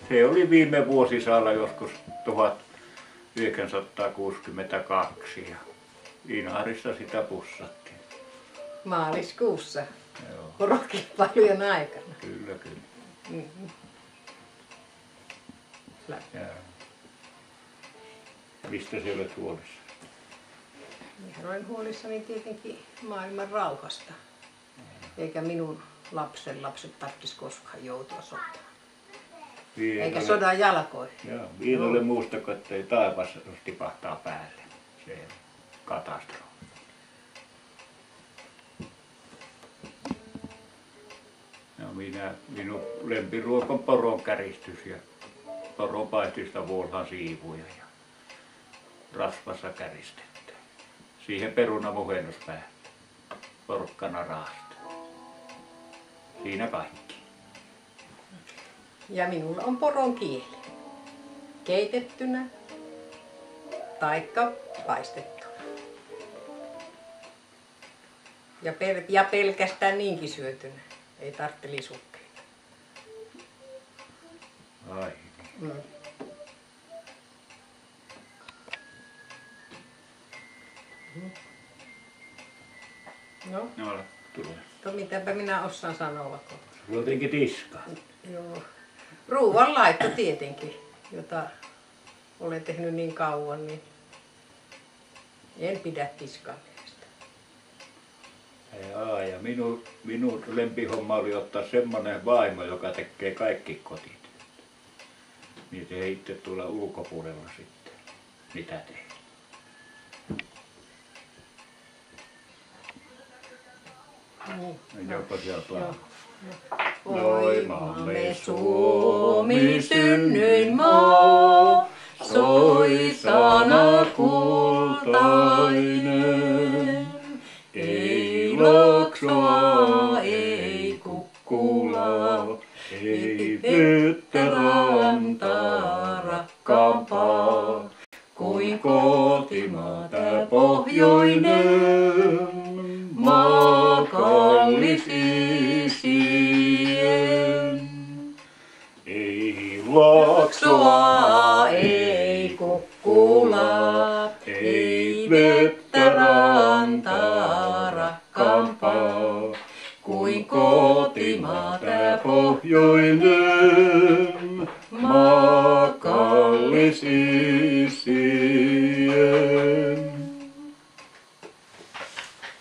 Se oli viime vuosisadalla joskus 1962 ja Inarissa sitä pussattiin. Maaliskuussa. Joo. Porokilpailujen aikana. Kyllä, kyllä. Mm-hmm. Ja. Mistä se olet huolissa? Minä olen huolissani tietenkin maailman rauhasta. Eikä minun lapset tarvitsisi koskaan joutua sotaan. Eikä sodan jalkoihin. Joo, Viinolle muistako, että ei taivas tipahtaa päälle. Se on katastrofi. No minun lempiruoka on poronkäristys ja poronpaistista vuolhan siivuja ja rasvassa käristettä. Siihen perunamuhennuspää, porkkana raasta. Siinä kaikki. Ja minulla on poron kieli. Keitettynä taikka paistettuna. Ja pelkästään niinkin syötynä. Ei tarvitse lisukkeita. Ai. Mm. No, Tulee. mitäpä minä osaan sanoa. Sulla on jotenkin tiskaa. Joo. Ruuanlaitto tietenkin, jota olen tehnyt niin kauan, niin en pidä tiskaamisesta. Jaa, ja minun lempihomma oli ottaa semmoinen vaimo, joka tekee kaikki kotityöt. Niin se ei itse tulla ulkopuolella sitten, mitä tehdä. Niin. Joko sieltä Oi maamme Suomi, synnyin maa, soi sana kultainen. Ei Laaksoa, ei Kukkulaa, ei vettä rantaa rakkaampaa, kuin kotimaa tää pohjoinen, maa kallis isien. Ei Laaksoa, ei Kukkulaa, ei vettä rantaa rakkaampaa, kuin kotimaa tää pohjoinen.